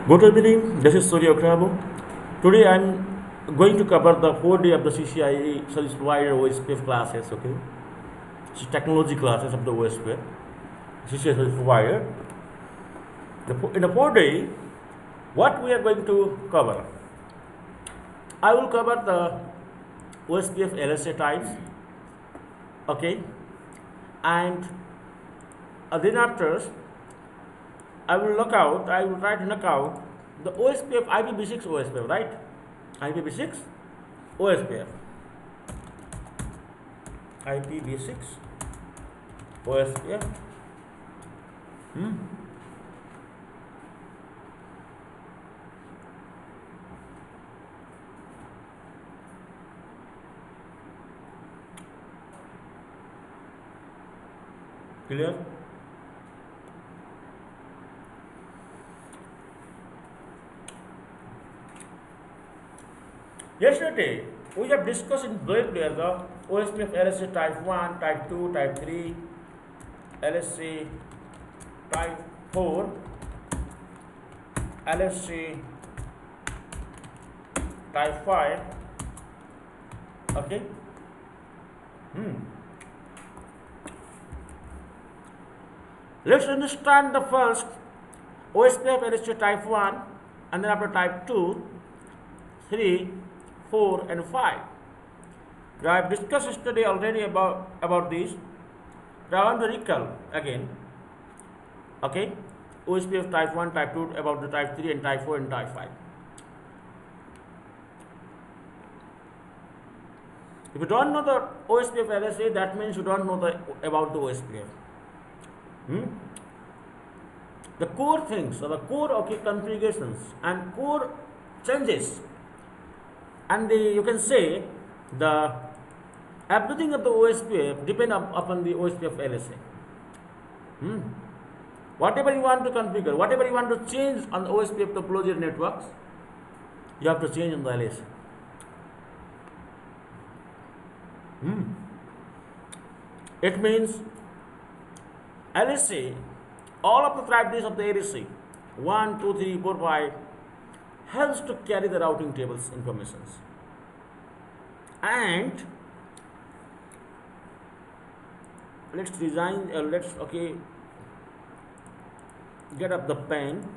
Good evening, this is Surya Okhrabo. Today I'm going to cover the 4th day of the CCIE service provider OSPF classes, okay? It's technology classes of the OSPF, CCIE service provider. In the 4th day, what we are going to cover? I will cover the OSPF LSA types, okay? And then after, I will try to knock out the OSPF IPv6 OSPF, right? IPv6 OSPF. IPv6 OSPF. Clear? Yesterday, we have discussed in briefly the OSPF LSA type 1, type 2, type 3, LSA type 4, LSA type 5, okay? Let's understand the first OSPF LSA type 1 and then after type 2, 3, 4 and 5. Now I have discussed yesterday already about this. Now I want to recall again. Okay, OSPF type 1, type 2, about the type 3 and type 4 and type 5. If you don't know the OSPF LSA, that means you don't know about the OSPF. The core things, or the core configurations and core changes, and you can say the everything of the OSPF depend upon the OSPF LSA. Whatever you want to configure, whatever you want to change on the OSPF topology networks, you have to change on the LSA. It means LSA, all of the properties of the LSA, 1, 2, 3, 4, 5, helps to carry the routing tables informations. And let's design, get up the pen.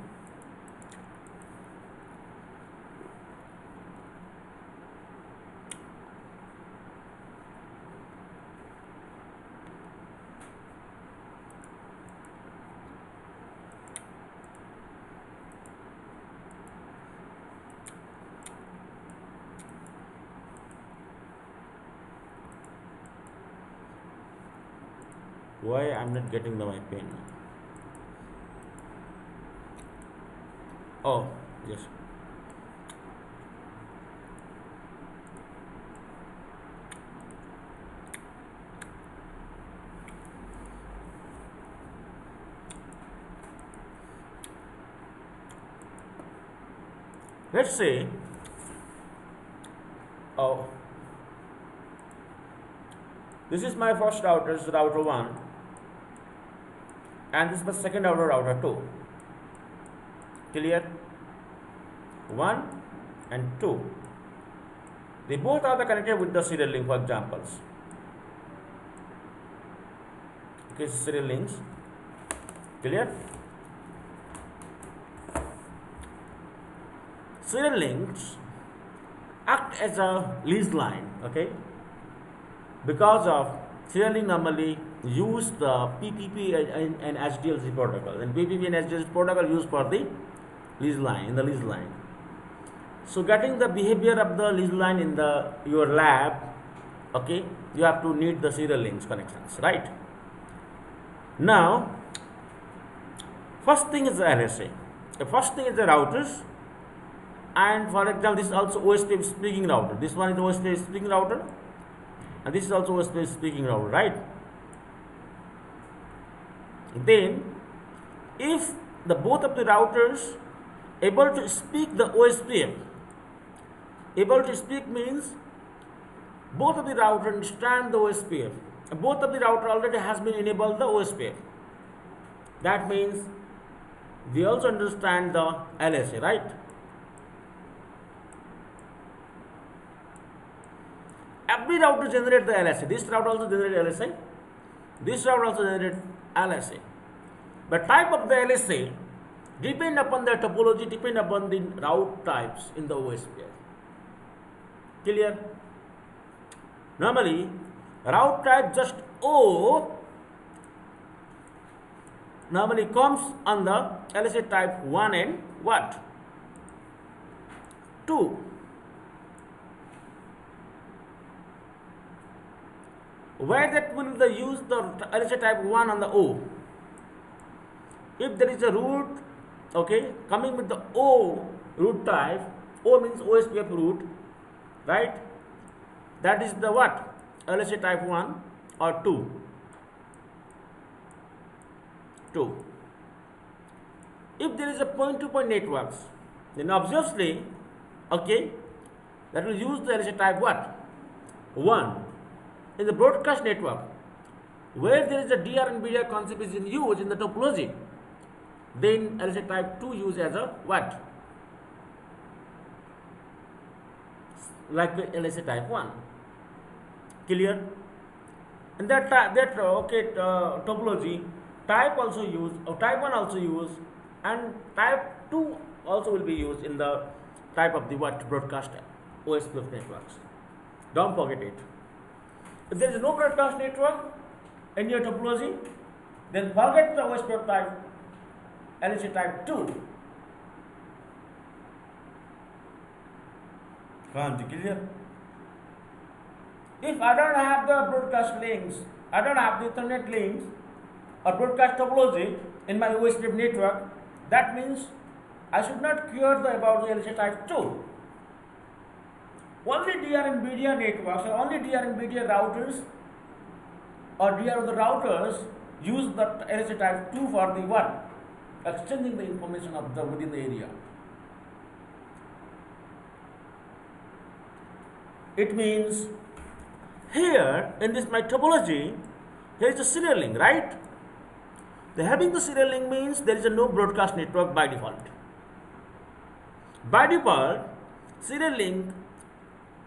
Why I'm not getting my pen? Oh, yes. Let's say, this is my first router, this is router 1. And this is the second router, router 2. Clear? 1 and 2. They both are connected with the serial link, for examples. Okay, serial links. Clear? Serial links act as a lease line, okay? Because of serial link normally use the PPP and HDLC protocol, and PPP and HDLC protocol used for the lease line, in the lease line. So getting the behavior of the lease line in your lab, okay, you have to need the serial links connections, right? Now, first thing is the LSA. The first thing is the routers, and for example, this is also OSPF speaking router. This one is OSPF speaking router, and this is also OSPF speaking router, right? Then, if the both of the routers able to speak the OSPF, able to speak means both of the router understand the OSPF. Both of the router already has been enabled the OSPF. That means we also understand the LSA, right? Every router generates the LSA. This route also generates LSA. This route also generates LSA. The type of the LSA depend upon the topology, depend upon the route types in the OSPF. Clear? Normally, route type just O normally comes on the LSA type 1 and what? 2. Where that will use the LSA type 1 on the O? If there is a root, okay, coming with the O root type, O means OSPF root, right? That is the what? LSA type 1 or 2. 2. If there is a point-to-point networks, then obviously, okay, that will use the LSA type what? 1. In the broadcast network, where there is a DR and BDR concept is in use in the topology, then LSA type 2 use as a what? Like LSA type 1. Clear? And that topology, type also use, or type 1 also use, and type 2 also will be used in the type of the what? Broadcast OSPF networks. Don't forget it. If there is no broadcast network in your topology, then forget the OSPF type, LSA type 2. Clear? If I don't have the broadcast links, I don't have the Ethernet links or broadcast topology in my OSPF network, that means I should not care about the LSA type 2. Only DR and BDR networks or only DR and BDR routers or DR of the routers use the LSA type 2 for the what? Exchanging the information of the within the area. It means here in this my topology, here is a serial link, right? The having the serial link means there is a no broadcast network by default. By default, serial link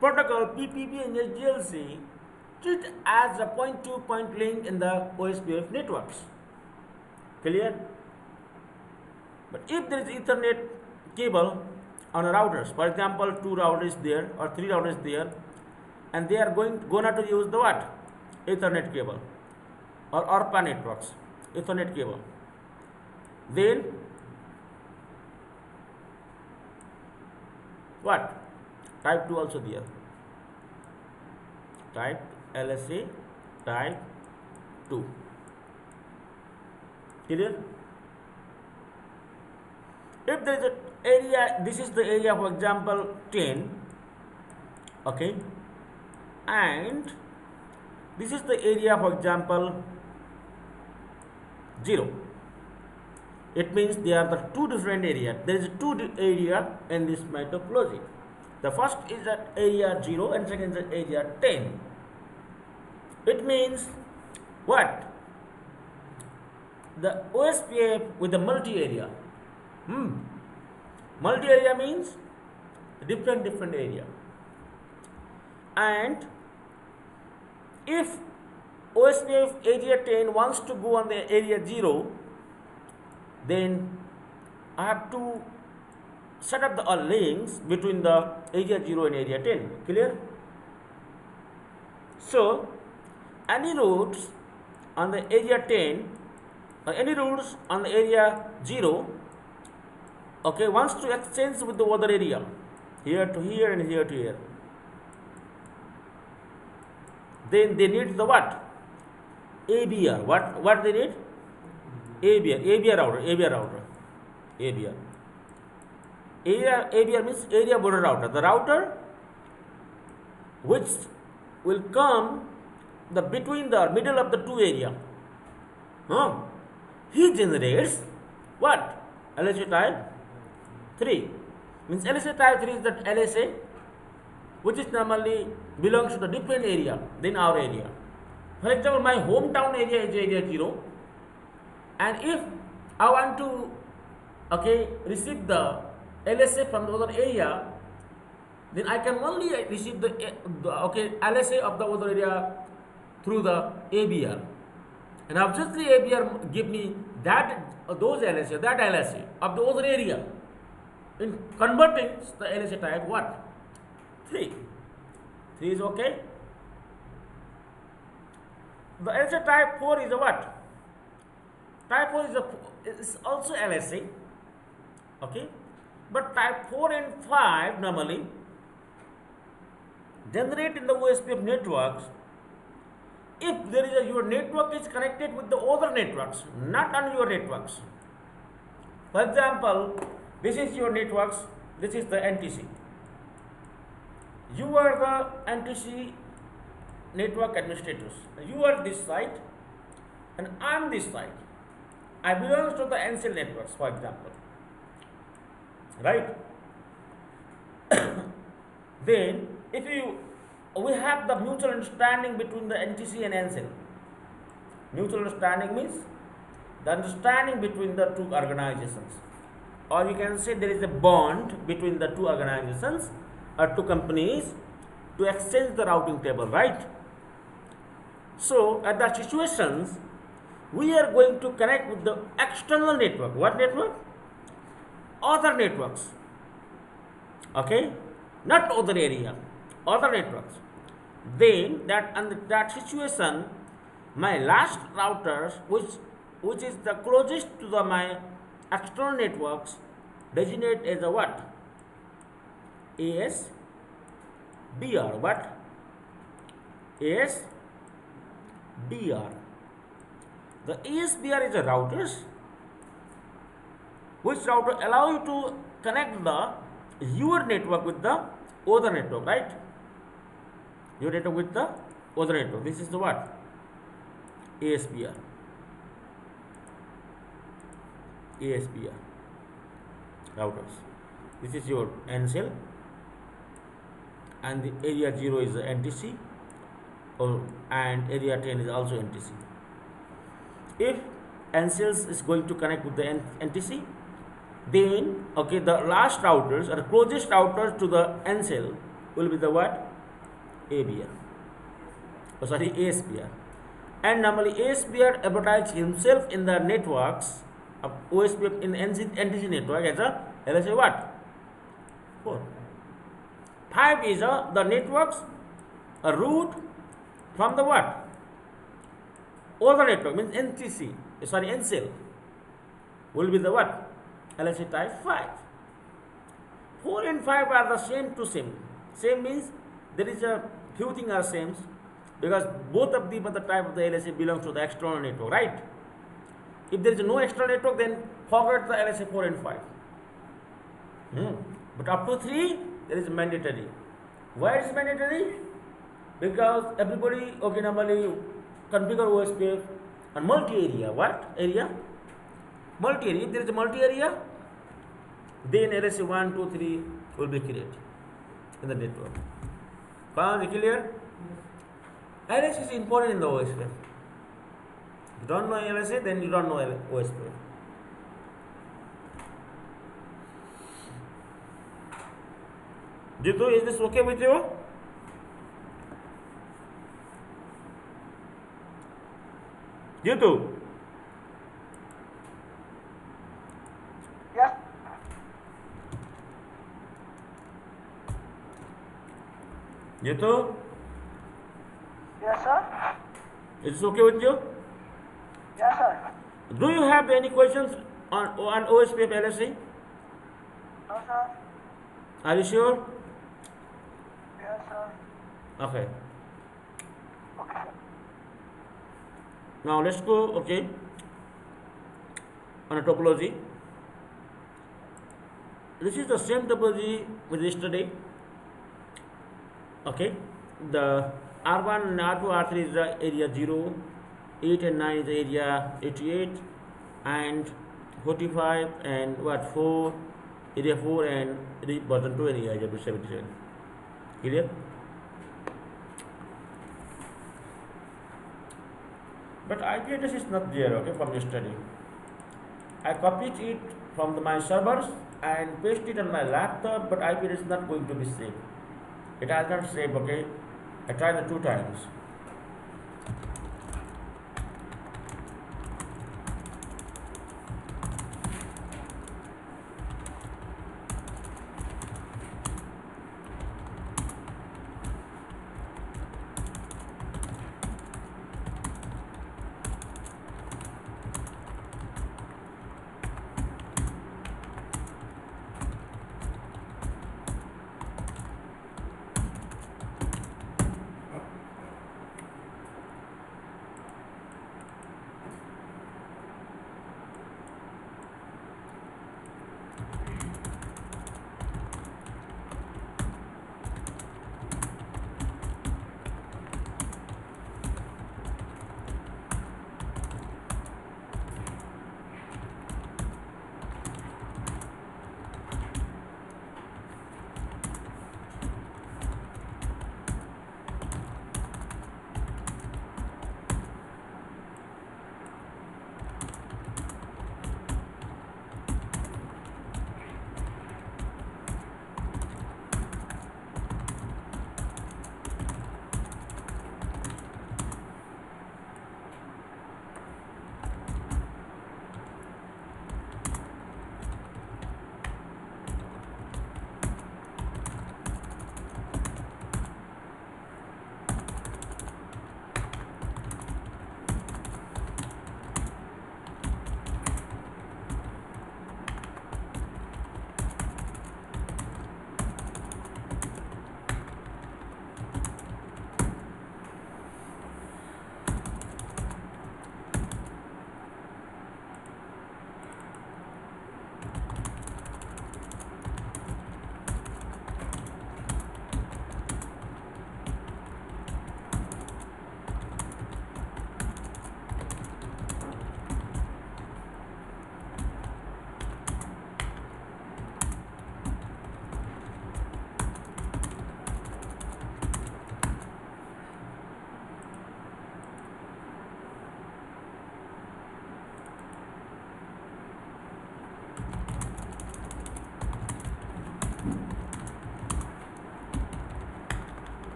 protocol PPP and SDLC treat as a point-to-point link in the OSPF networks. Clear? But if there is Ethernet cable on a routers, for example, 2 routers there or 3 routers there, and they are gonna to use the what? Ethernet cable or ARPA networks, Ethernet cable. Then what? Type 2 also there. Type LSA type 2. Clear? If there is an area, this is the area, for example, 10, okay, and this is the area, for example, 0. It means they are the two different areas. There is two area in this topology. The first is at area 0 and second is at area 10. It means what? The OSPF with the multi-area. Multi-area means different area. And if OSPF area 10 wants to go on the area 0, then I have to set up the links between the area 0 and area 10. Clear? So, any routes on the area 10 or any routes on the area 0, okay, wants to exchange with the other area, here to here and here to here, then they need the what? ABR. What they need? ABR router. ABR means area border router. The router which will come the between the middle of the two area. He generates what? LSA type 3. Means LSA type 3 is that LSA which is normally belongs to the different area than our area. For example, my hometown area is area 0, and if I want to okay, receive the LSA from the other area, then I can only receive the LSA of the other area through the ABR. And obviously ABR give me those LSA, that LSA of the other area. In converting the LSA type what? 3. 3 is okay. The LSA type 4 is a what? Type 4 is also LSA. Okay. But type 4 and 5 normally generate in the OSPF networks if there is your network is connected with the other networks, not on your networks. For example, this is your networks, this is the NTC. You are the NTC network administrators. You are this site and I am this site. I belong to the NCL networks, for example. Right? Then, we have the mutual understanding between the NTC and NCL. Mutual understanding means the understanding between the two organizations. Or you can say there is a bond between the two organizations or two companies to exchange the routing table, right? So, at that situations, we are going to connect with the external network. What network? Other networks. Okay? Not other area. Other networks. Then, under that situation, my last routers, which is the closest to my external networks, designate as a what? ASBR. What? ASBR. The ASBR is a routers which router allow you to connect your network with the other network, right? Your network with the other network. This is the what? ASBR. ASBR routers. This is your NCL and the area 0 is the NTC and area 10 is also NTC. If NCL is going to connect with the NTC, then okay, the last routers or the closest routers to the NCL will be the what? ABR. Oh, sorry, ASBR. And normally ASBR advertises himself in the networks of OSPF in NTC network as a LSA what? 4. 5 is the networks a route from the what? Other network means NCL will be the what? LSA type 5. 4 and 5 are the same to same. Same means there is a few things are same because both of the type of the LSA belongs to the external network, right? If there is no external network, then forget the LSA 4 and 5. But up to 3, there is mandatory. Why it is mandatory? Because everybody normally configure OSPF on multi-area. What area? Multi-area. If there is a multi-area, then LSA 1, 2, 3 will be created in the network. Is it clear? LSA is important in the OSPF. If you don't know LSA, then you don't know OSPF. Jitu, is this okay with you? Jitu? Yes. Jitu? Yes, sir. Is this okay with you? Yes, sir. Do you have any questions on OSPF LSA? No, sir. Are you sure? Yes, sir. Okay. Okay, sir. Now let's go, okay, on a topology. This is the same topology with yesterday. Okay, the R1 and R2, R3 is the area 0, 8 and 9 is the area 88, and 45 and 4, area 4 and button 2 area 77. Clear? But IP address is not there, okay, from yesterday. I copied it from my servers and paste it on my laptop, but IP is not going to be saved. It has not saved, okay? I tried it 2 times.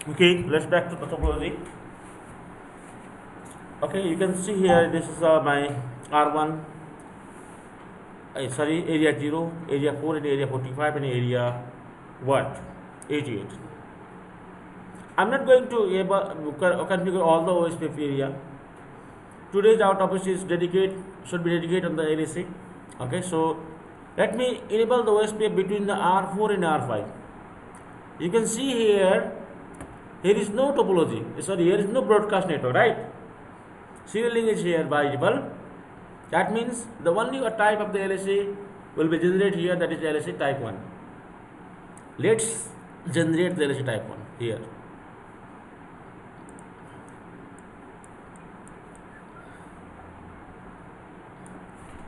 Okay, let's back to the topology. Okay, you can see here this is my R1, sorry, area 0, area 4 and area 45 and area what? 88. I'm not going to configure all the OSPF area. Today's our topic is should be dedicated on the LAC. Okay, so let me enable the OSPF between the R4 and R5. You can see here is no topology. Sorry, here is no broadcast network, right? Serial link is here by default. That means the only type of the LSA will be generated here, that is LSA type 1. Let's generate the LSA type 1 here.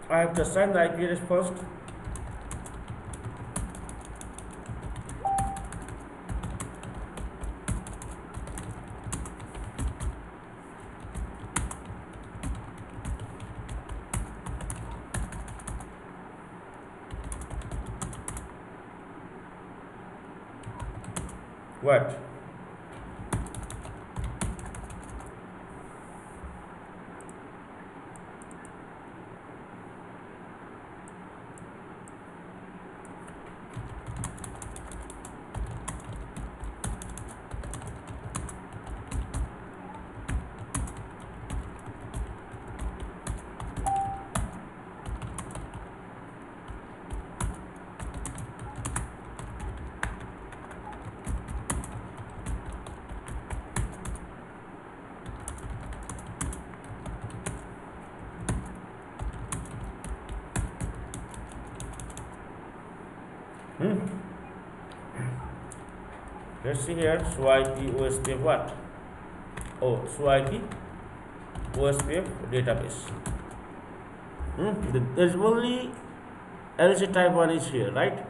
I have to assign the IP address first. What? Let's see here, SWIP OSPF what? Oh, SWIP OSPF database. There's only LC type 1 is here, right?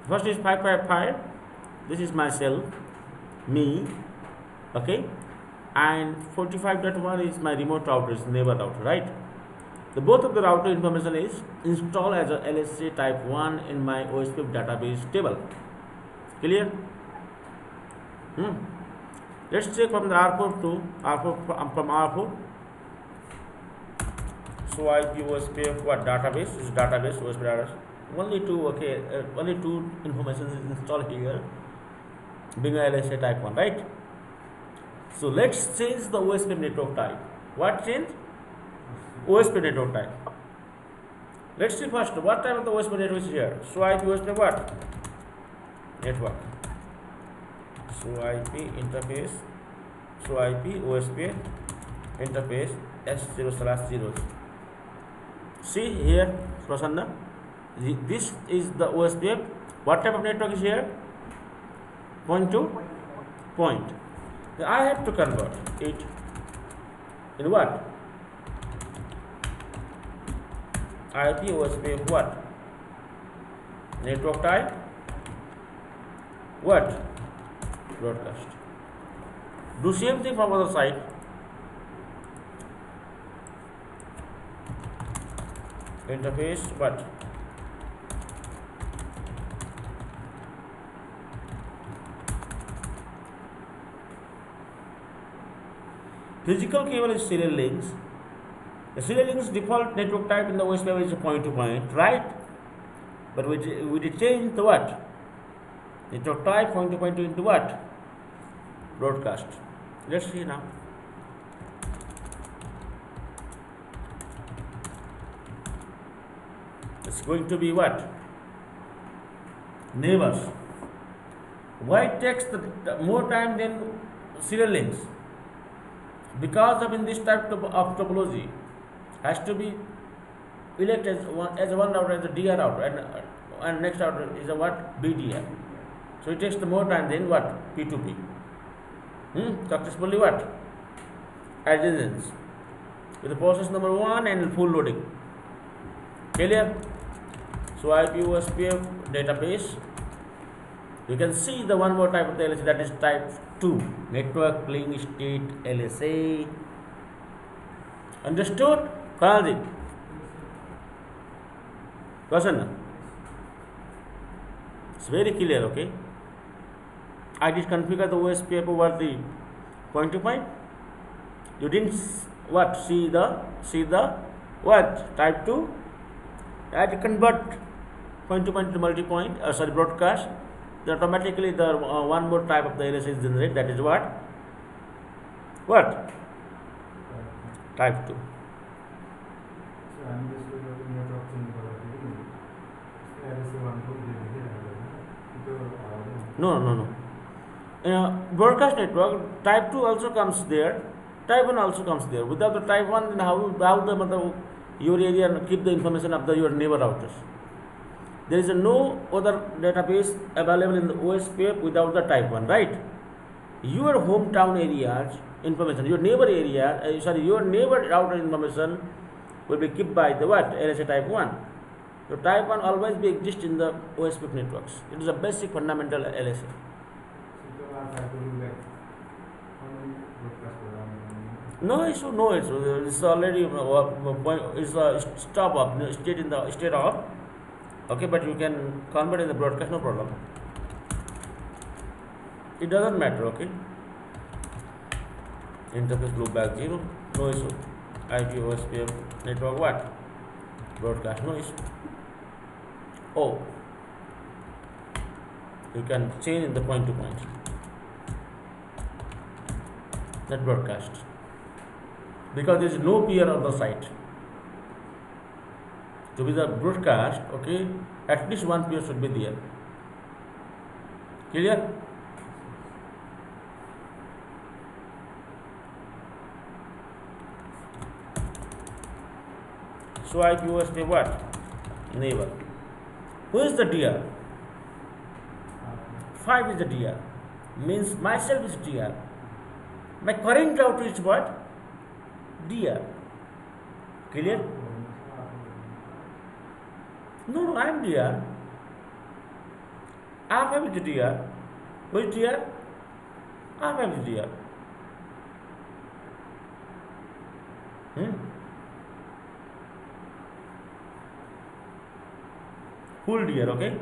First is 555. This is my cell, me, okay? And 45.1 is my remote router, is neighbor router, right? The both of the router information is installed as a LSA type 1 in my OSPF database table. Clear? Let's check from the R4 to R4 from R4. So IP OSPF what database is database OSPF database. Only two, okay, only two information is installed here, being a LSA type 1, right? So let's change the OSPF network type. What change? OSPF network type. Let's see first what type of the OSPF network is here. So IP OSPF what? Network. So IP interface. So IP OSPF interface S0/0. See here, Prasanna. This is the OSPF. What type of network is here? Point to point. Then I have to convert it in what? IP OSPF what? Network type what? Broadcast. Do same thing from other side. Interface what? Physical cable is serial links. The serial links default network type in the OSPF is a point to point, right? But we did change the what? Network type point to point into what? Broadcast. Let's see now. It's going to be what? Neighbors. Why it takes the more time than serial links? Because of in this type of topology has to be elected as one router as a DR router and next router is a what? BDR. So it takes the more time than what? P2P. Successfully what? Adjacents with the process number 1 and full loading. Clear? So IP OSPF database. You can see the one more type of the LSA, that is type 2, network link state LSA. Understood? Kanji? Question? It's very clear, okay? I did configure the OSPF over the point to point. You didn't what see the what type 2. I had to convert point to point to multi point. Sorry, broadcast. Then automatically the one more type of the LSA is generated. That is what type 2. So I'm just looking at option No. Broadcast network type 2 also comes there. Type 1 also comes there. Without the type 1, then how the your area keep the information of your neighbor routers. There is no other database available in the OSPF without the type 1, right? Your hometown areas information, your neighbor area, your neighbor router information will be kept by the LSA type 1. So type 1 always be exist in the OSPF networks. It is a basic fundamental LSA. No issue. It's already it's a stop up state off. Okay, but you can convert in the broadcast, no problem. It doesn't matter. Okay. Interface loopback 0, no issue. IP OSPF network broadcast, no issue. You can change in the point to point. That broadcast, because there is no peer on the site. To be the broadcast, okay, at least one peer should be there. Clear? So IP OSPF neighbor. Who is the DR? 5 is the DR. Means myself is DR. My current router is what? DR. Clear? No, I am DR. R5 is DR. Who is DR? R5 is DR. Full DR, okay?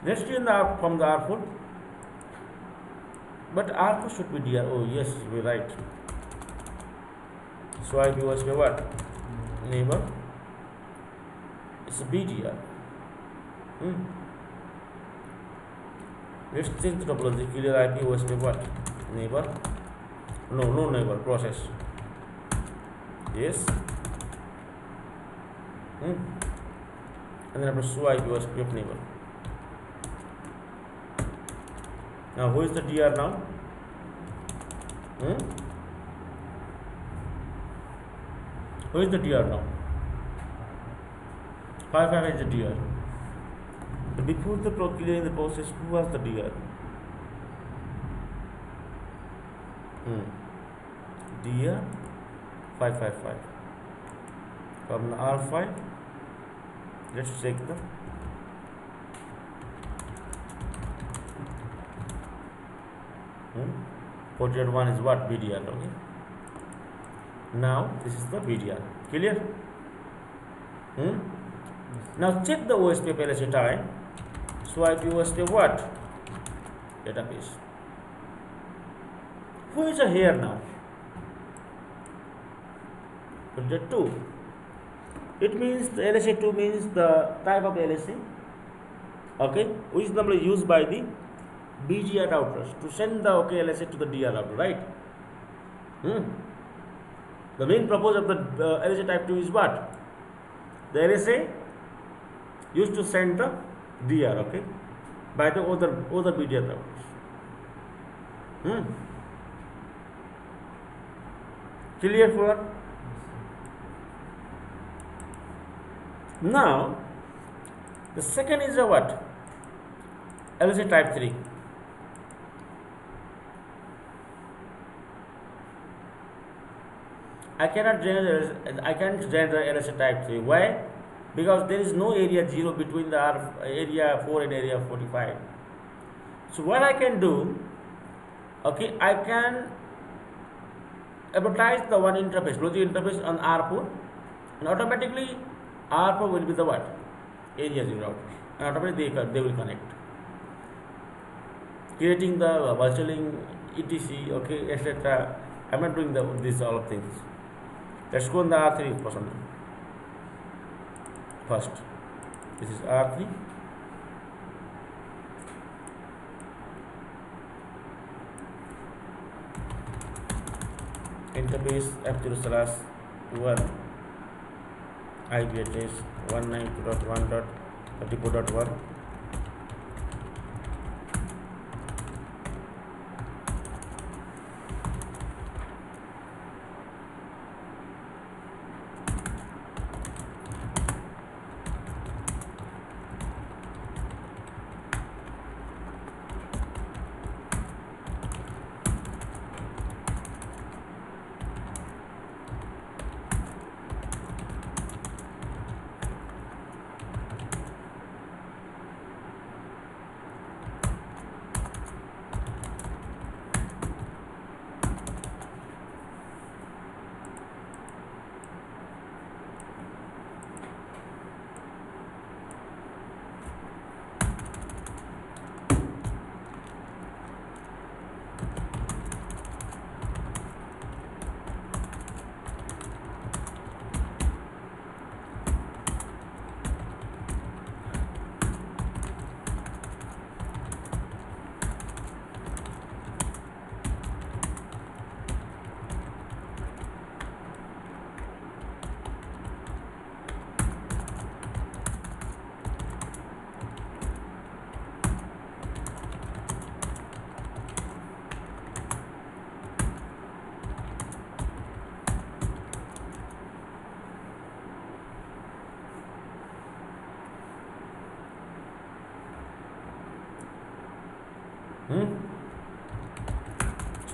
Let's see from the R4. But R4 should be DR. Oh, yes, we're right. So IP OSPF neighbor. It's a BDR. Let's change the topology. Clear IP OSPF neighbor. No neighbor. Process. Yes. And then show IP OSPF neighbor. Now who is the DR now? Who is the DR now? 5 is the DR. But before the clearing the process, who was the DR? DR 555. From the R5, let's check the port 1 is what? BDR. Okay. Now this is the BDR. Clear? Now check the OSPF LSA time. So IP OSPF database. Who is here now? Put 2. It means the LSA 2 means the type of LSA. Okay, which is normally used by the BGR routers to send the LSA to the DR router, right? The main purpose of the LSA type 2 is what? The LSA used to send the DR, okay, by the other BGR routers. Clear for? Now, the second is a what? LSA type 3. I can't generate the LSA type 3. Why? Because there is no area 0 between the area 4 and area 45. So what I can do, okay, I can advertise the one interface, logic interface on R4, and automatically R4 will be the what? area 0 router, and automatically they will connect, creating the virtual link, etc. Okay, etc. I'm not doing these all of things. Let's go on the R3 person first. This is R3. Interface F0/1 IP address 192.1.34.1.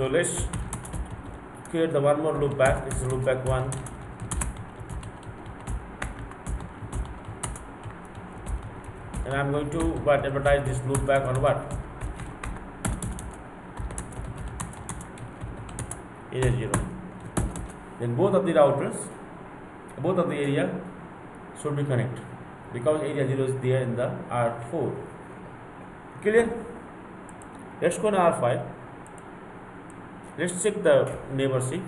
So let's create the one more loop back. This is loop back 1. And I'm going to advertise this loop back on what? Area 0. Then both of the routers, both of the area should be connected because area 0 is there in the R4. Clear? Let's go to R5. Let's check the neighborship.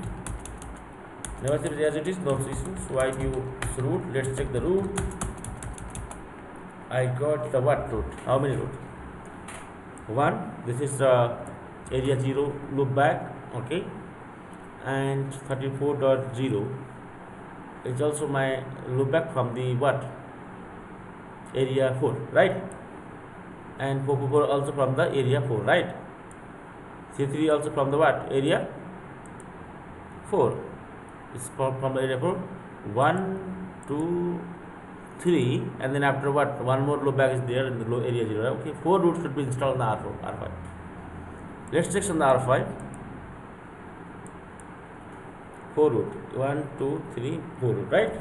Neighborship as it is, no issues. So I give root. Let's check the root. I got the what root? How many root? 1. This is the area 0 loop back. Okay. And 34.0 is also my loop back from the what? Area 4, right? And 4 also from the area 4, right? C3 also from the what? Area 4. It's from the area 4. 1, 2, 3, and then after what? One more loop back is there in the low area 0. Okay, 4 roots should be installed in the R5. Let's check on the R5. 4 root. 1, 2, 3, 4 root, right?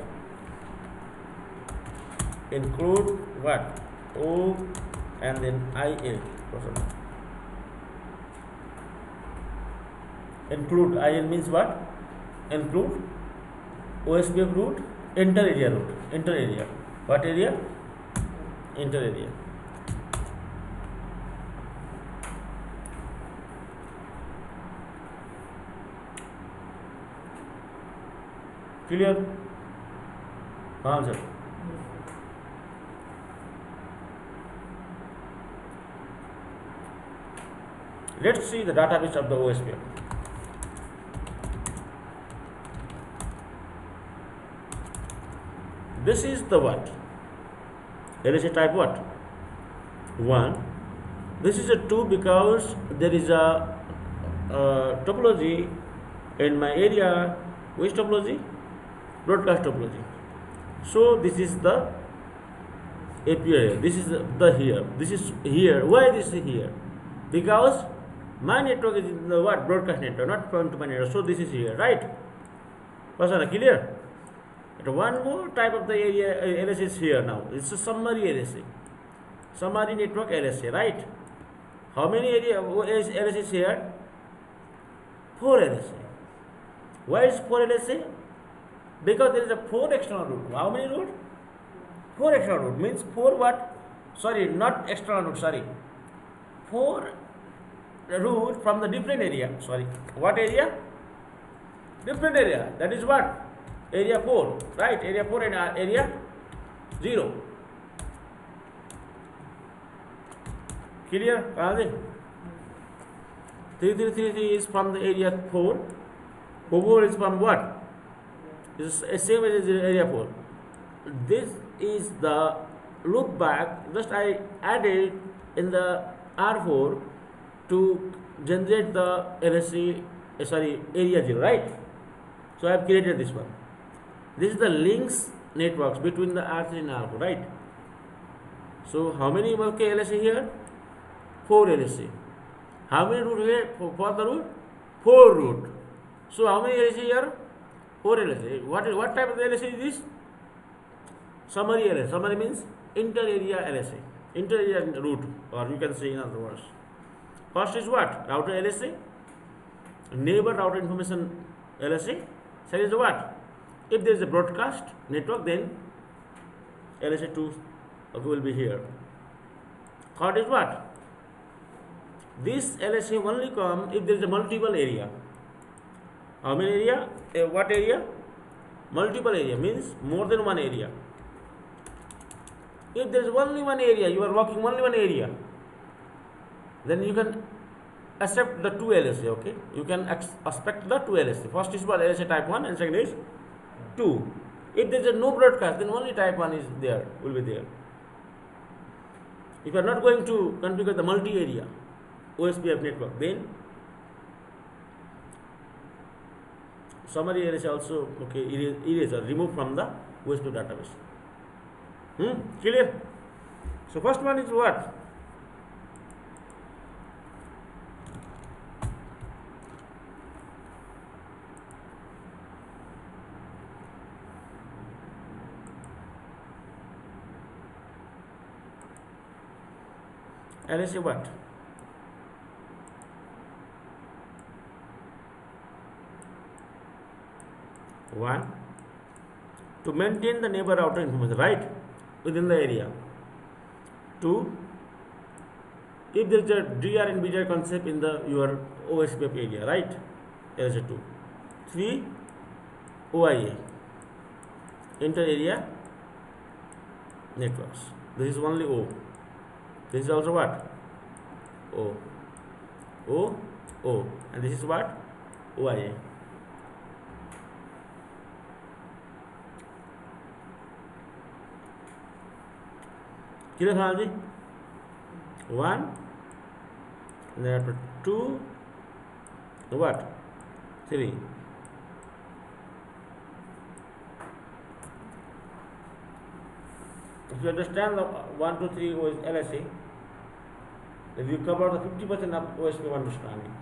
Include what? O and then IL. Include IL means what? Include OSPF root, inter area root. Inter area. What area? Inter area. Clear? Answer. Let's see the database of the OSPF. This is the what? LSA type what? 1. This is a 2 because there is a topology in my area. Which topology? Broadcast topology. So this is the AP area. This is the here. This is here. Why this is here? Because my network is in the what? Broadcast network, not point to point network. So this is here, right? Person clear? One more type of the area LSA is here now. It's a summary LSA. Summary network LSA, right? How many area LSA is here? 4 LSA. Why is 4 LSA? Because there is a 4 external root. How many root? 4 external route means 4 what? Sorry, not external route, sorry. 4 route from the different area. Sorry. What area? Different area. That is what? Area 4. Right? Area 4 and area 0. Clear? 3333 is from the area 4. 4 is from what? It's same as area 4. This is the loop back. Just I added in the R4 to generate the LSC, area 0, right? So I have created this one. This is the links networks between the R3 and R4, right? So how many LSC here? 4 LSC. How many route here for the route? 4 route. So how many LSC here? 4 LSC. What type of LSC is this? Summary LSC. Summary means inter-area LSC. Inter-area route, or you can say in other words. First is what? Router LSC. Neighbor router information LSC. Second is what? If there is a broadcast network, then LSC2 will be here. Third is what? This LSC only come if there is a multiple area. How many area? What area? Multiple area means more than one area. If there is only one area, you are working only one area, then you can accept the 2 LSC, okay? You can expect the 2 LSC. First is what? LSC type 1 and second is 2. If there is no broadcast, then only type 1 is there, will be there. If you are not going to configure the multi-area OSPF network, then summary LSC also, okay, erase or remove from the OSPF database. Clear? So first one is what? LSC what? One, to maintain the neighbor router information, right, within the area. 2, if there is a DR and BDR concept in the your OSPF area, right, LSC 2. 3, OIA, inter area networks. This is only O. This is also what? O. O, O. And this is what? OIA. Clear, Hanji? 1, then after 2, what? 3. If you understand the 1, 2, 3 OS LSA, then you cover the 50% of OSP understanding.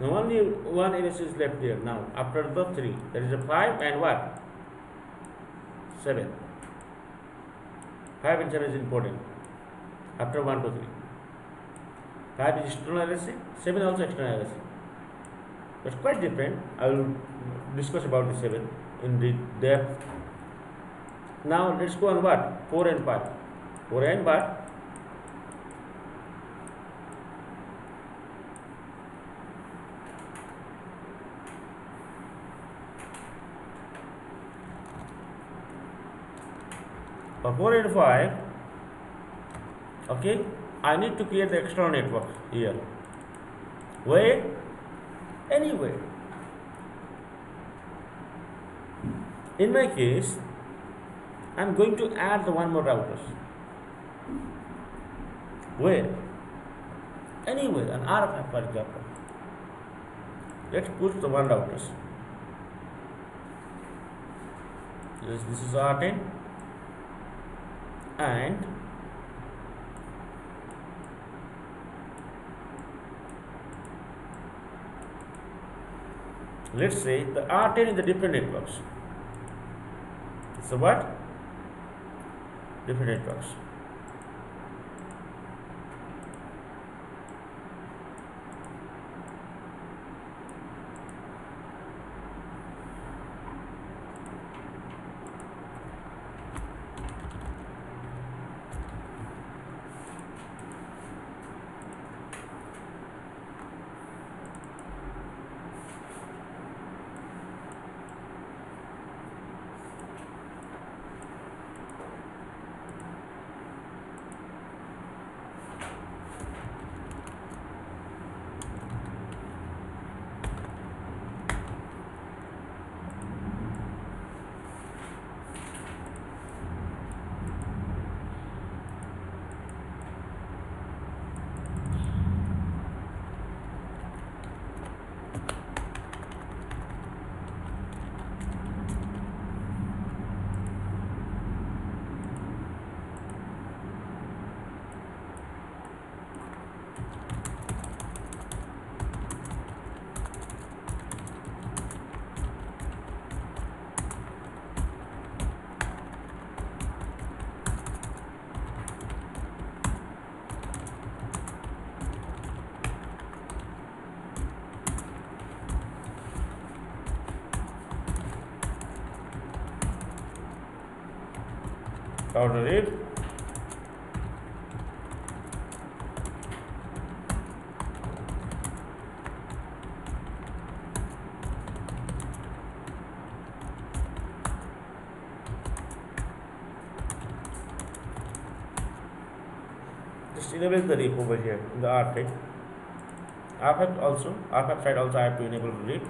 Now only one LSA is left there now after the 3. That is a 5 and what? 7. 5 and 7 is important after 1, 2, 3. 5 is external LSA, 7 also external LSA. That's quite different. I will discuss about the 7 in depth. Now let's go on what? 4 and 5. 4 and what? For 4 and 5, okay, I need to create the external network here. Where? Anywhere. In my case, I am going to add the one more routers. Where? Anywhere, an RF, for example. Let's push the one routers. This is R10 and let's say the R10 is the different networks. So what? Different networks. router read. Just enable the read over here in the R5. R5 also, R5 side also I have to enable the read.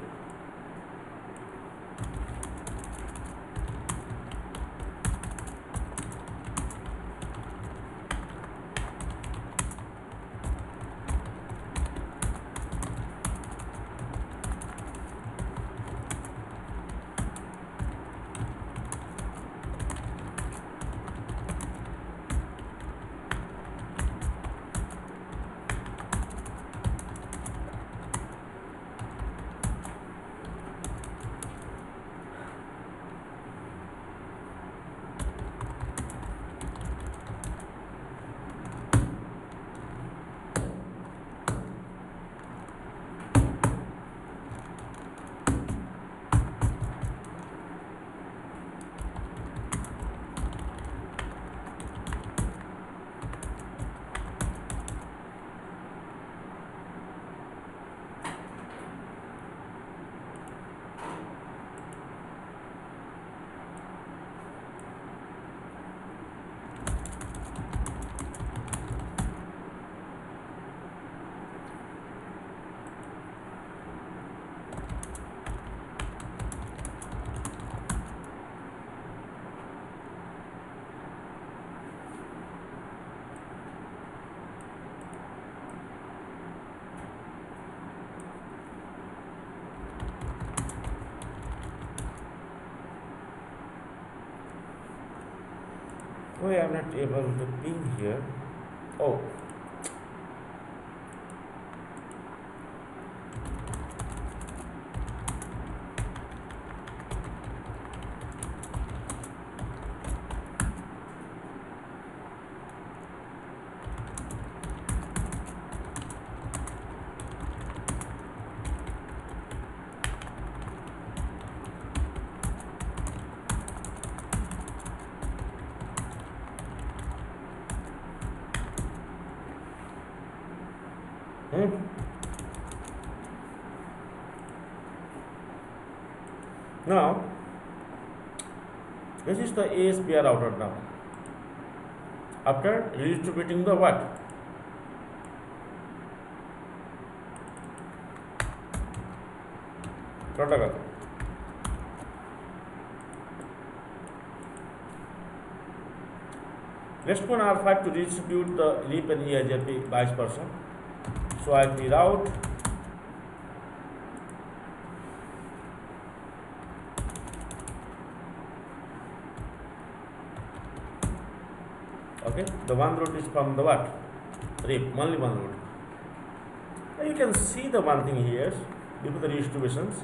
Why I'm not able to ping here? Oh. Now, this is the ASPR router now. After redistributing the what? Protocol. Next one R5 to redistribute the RIP and EIGRP vice versa. So I will route okay, the one route is from the what? RIP, only one route. Now you can see the one thing here before the redistributions.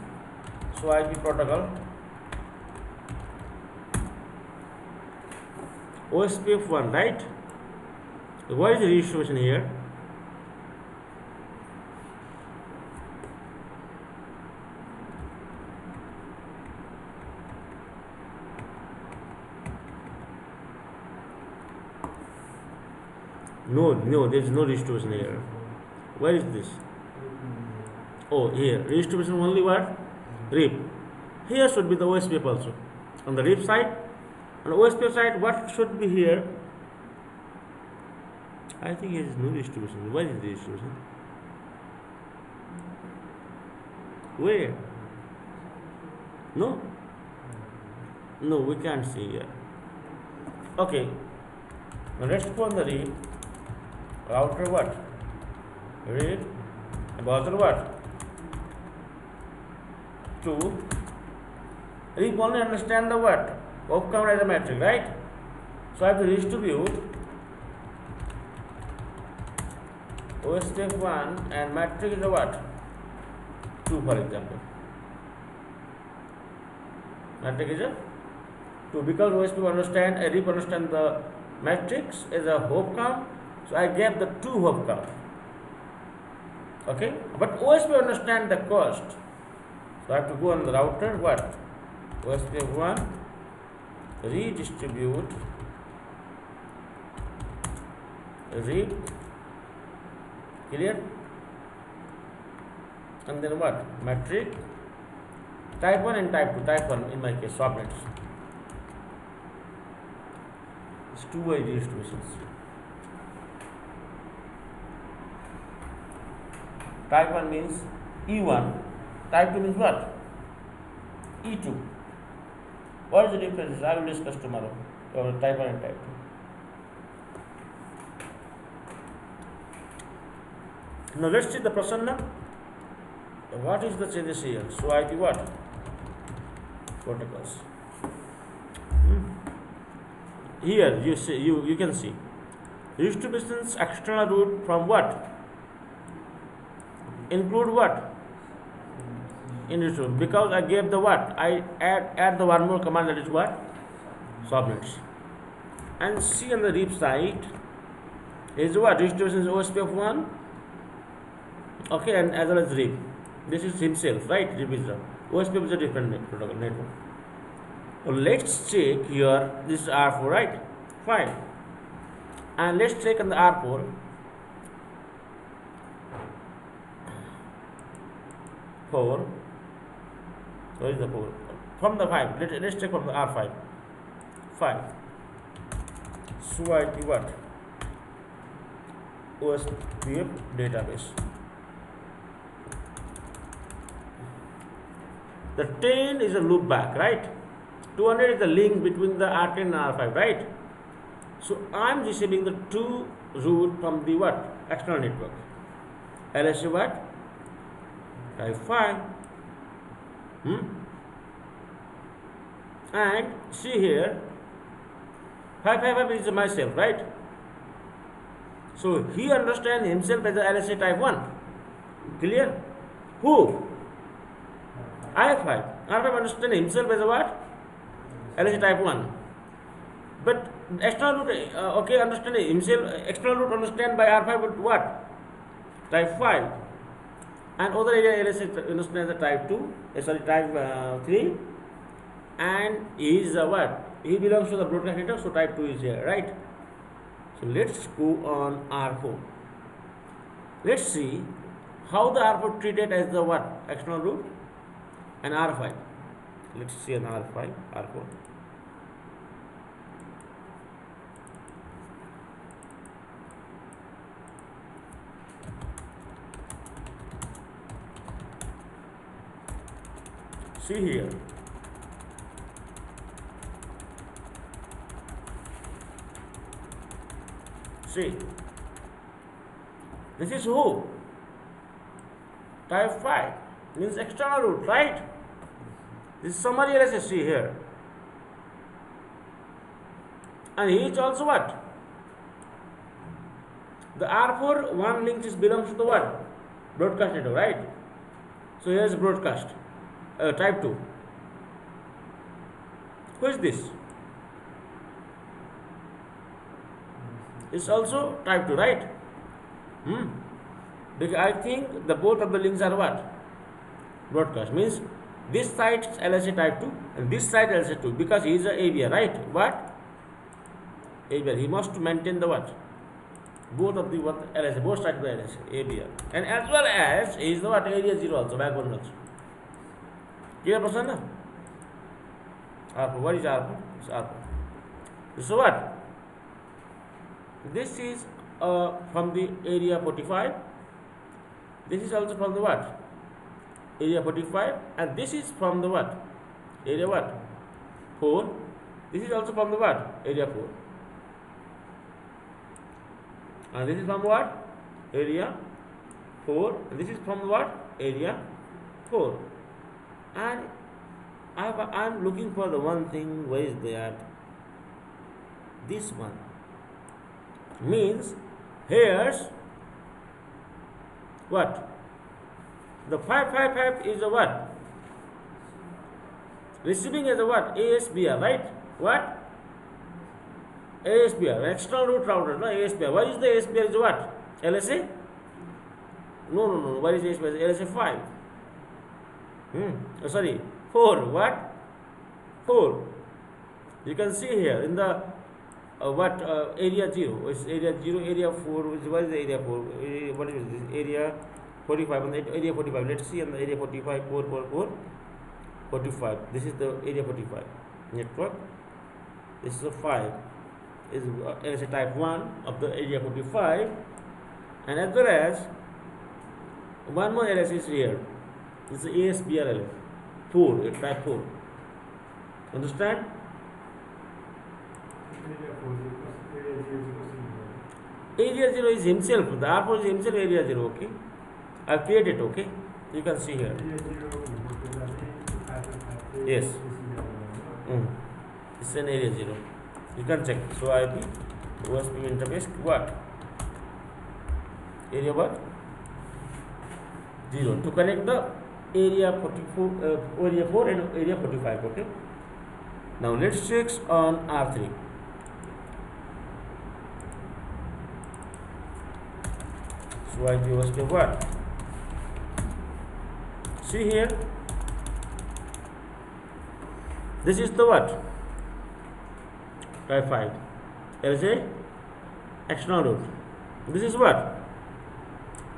So IP protocol OSPF 1, right? What is the redistribution here? No, there is no redistribution here. Where is this? Oh, here. Redistribution only what? RIP. Here should be the OSPF also. On the RIP side, on the OSPF side, what should be here? I think there is no redistribution. Where is the redistribution? Where? No? No, we can't see here. Okay. Now let's go on the RIP. Router what? Read. Buzzer what? 2. RIP only understand the what? Op count as a metric, right? So I have to redistribute OSPF 1 and metric is a what? 2 for example. Metric is a 2 because OSPF understand, RIP understand the matrix as a hop count. So I gave the 2 hop count. Okay, but OSPF understand the cost. So I have to go on the router what? OSPF 1 redistribute read, clear, and then what? Metric, type 1 and type 2. Type 1 in my case, subnets. It's two-way distributions. Type 1 means E1, type 2 means what? E2. What is the difference? I will discuss tomorrow. Type 1 and type 2. Now let's see the Prasanna. What is the changes here? So IP what? Protocols. Here you see, you can see distributions external route from what? Include what? In distribution, because I gave the what? I add the one more command, that is what? Subnets. And see on the reap side is what? Distribution is OSPF 1. Okay, and as well as reap. This is himself, right? Reap is the OSPF is a different protocol network. So let's check here. This is R4, right? Fine. And let's check on the R4. Where is the 4? From the 5. Let's check from the R5. 5. So IP what? OSPF database. The 10 is a loop back, right? 200 is the link between the R10 and R5, right? So I am receiving the 2 route from the what? External network. LSA what? Type 5. And see here, 555 is myself, right? So he understands himself as a LSA type 1. Clear? Who? I5. R5 understands himself as a what? LSA type 1. But external route, okay, understand himself, external route understand by R5 with what? Type 5. And other area LSA understands the type 2, type 3. And he is what? He belongs to the broadcast network, so type 2 is here, right? So let's go on R4. Let's see how the R4 treated as the what? External route and R5. Let's see an R5, R4. See here. See. This is who? Type 5 means external route, right? This is summary LSSC here. And he is also what? The R4 one link is belongs to the what? Broadcast network, right? So here is broadcast. Type 2. Who is this? It's also type 2, right? Because I think the both of the links are what? Broadcast. Means this side LSA type 2 and this side LSA 2, because he is a ABR, right? What? ABR. He must maintain the what? Both of the what? LSA, both sides of the LSA, ABR. And as well as he is the what? Area 0 also, backbone also. Clear person? No? R4. What is R4? It's R4. So what? This is from the area 45. This is also from the what? Area 45. And this is from the what? Area what? 4. This is also from the what? Area 4. And this is from what? Area 4. And this is from what? Area 4. And I am looking for the one thing. Where is that? This one. Means here's what? The 555 is a what? Receiving as a what? ASBR, right? What? ASBR, external route router, no ASBR. What is the ASBR? Is what? LSA? No. What is ASBR? LSA 5. Sorry, 4. What? 4. You can see here in the what area 0 is area 0, area 4, what is the area 4, what is this area 45 on the area 45. Let's see on the area 45, 4, 4, 4, 45. This is the area 45 network. This is a 5 is LSA type 1 of the area 45, and as well as one more LSA is here. This is ASBR LSA 4, type 4. Understand? Area 0 is himself. The R4 is himself area 0. Okay, I've created. Okay, you can see here. Yes. It's an area 0. You can check. So IP OSPF interface what? Area what? 0 to connect the area 44, area 4 and area 45. Okay. Now let's check on R3. So IP OSPF what? See here. This is the what? Type 5. There is a external route. This is what?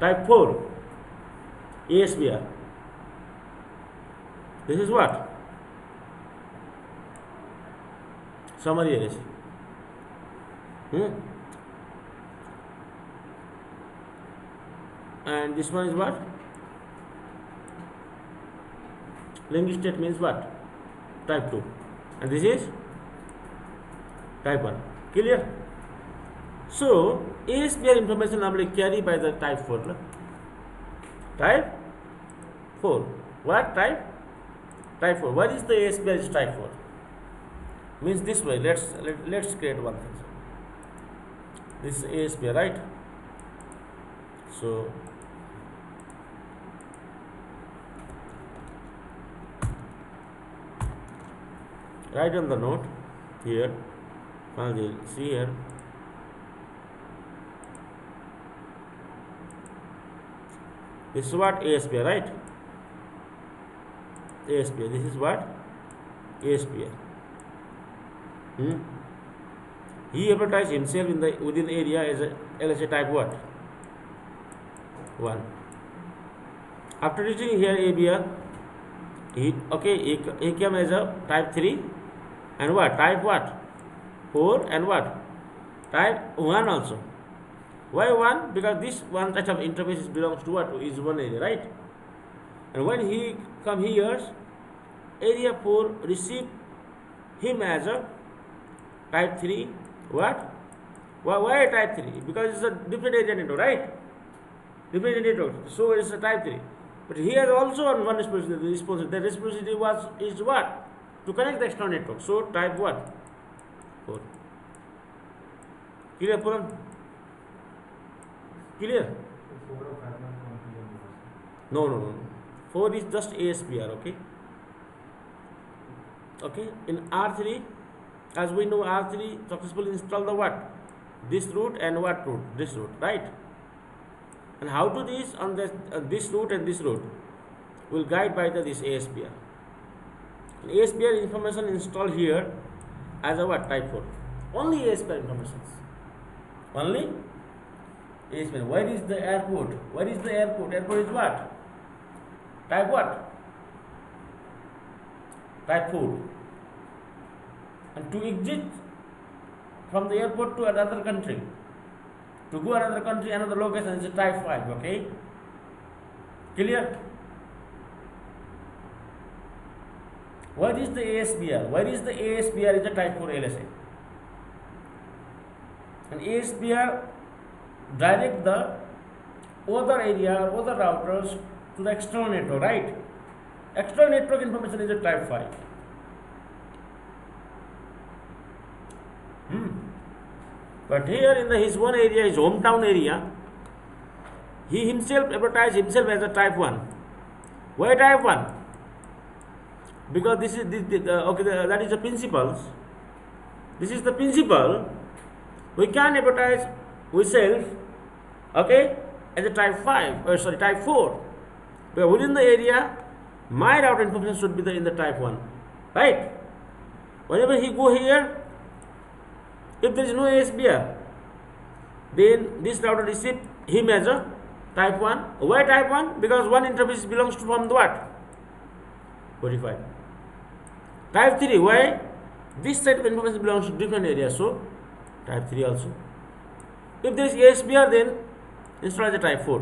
Type 4. ASBR. This is what? Summary LSA. And this one is what? Link state means what? Type 2. And this is type 1. Clear? So ASBR information normally carried by the type 4. No? Type 4. What type? Type 4. What is the ASBR is type 4? Means this way. Let's create one thing. This is ASBR, right? So write on the note here. See here. This is what ASBR, right? ASBR. This is what ASBR. He advertised himself in the within the area as a LSA type what? 1. After reaching here ABR, he came as a type 3 and what? Type what? 4 and what? Type 1 also. Why 1? Because this one type of interface belongs to what? Is one area, right? And when he come here, area 4 receive him as a type 3 what? Why type 3? Because it's a different area network, right? Different network. So it's a type 3. But he has also on one responsibility. The responsibility is what? To connect the external network. So type what? 4. Clear, Puran? Clear? No. 4 is just ASBR, okay? Okay. In R3, as we know, R3 successfully install the what? This route and what route? This route, right? And how to this on this route and this route will guide by this ASBR. And ASBR information installed here as a what? Type 4. Only ASBR informations. Only ASBR. Where is the airport? Where is the airport? Airport is what? Type what? Type 4. And to exit from the airport to another country, to go another country, another location is a type 5, okay? Clear? What is the ASBR? Where is the ASBR is a type 4 LSA? And ASBR direct the other area or other routers to the external network, right? External network information is a type 5. But here in his one area, his hometown area, he himself advertised himself as a type 1. Why type 1? Because this is that is the principles. This is the principle. We can advertise ourselves, okay, as a type 5 or type 4. But within the area, my router information should be in the type 1, right? Whenever he go here, If there is no ASBR, then this router receive him as a type 1. Why type 1? Because one interface belongs to from the what? 45. Type 3, why? This set of information belongs to different areas, so type 3 also. If there is ASBR, then install as a type 4.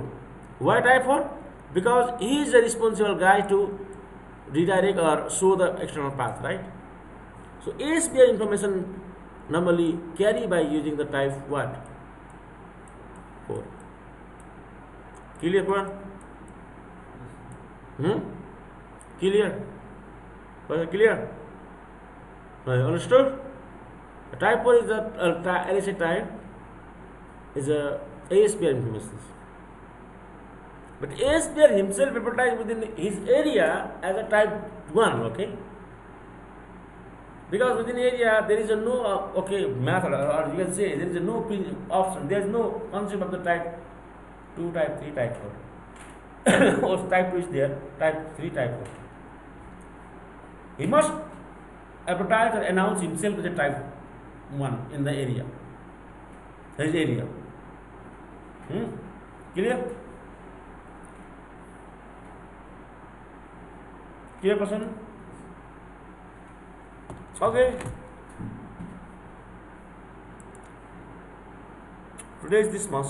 Why type 4? Because he is the responsible guy to redirect or show the external path, right? So ASBR information normally carry by using the type what? 4. Clear, everyone? Clear? Was it clear? Understood? Type 4 is a LSA type is a ASBR information. But ASBR himself advertised within his area as a type 1, okay? Because within area there is a no method, or you can say there is a no option, there is no concept of the type 2, type 3, type 4. Or type 2 is there, type 3, type 4. He must advertise or announce himself as a type 1 in the area, his area. Clear? Clear, person? Okay. Today is this much.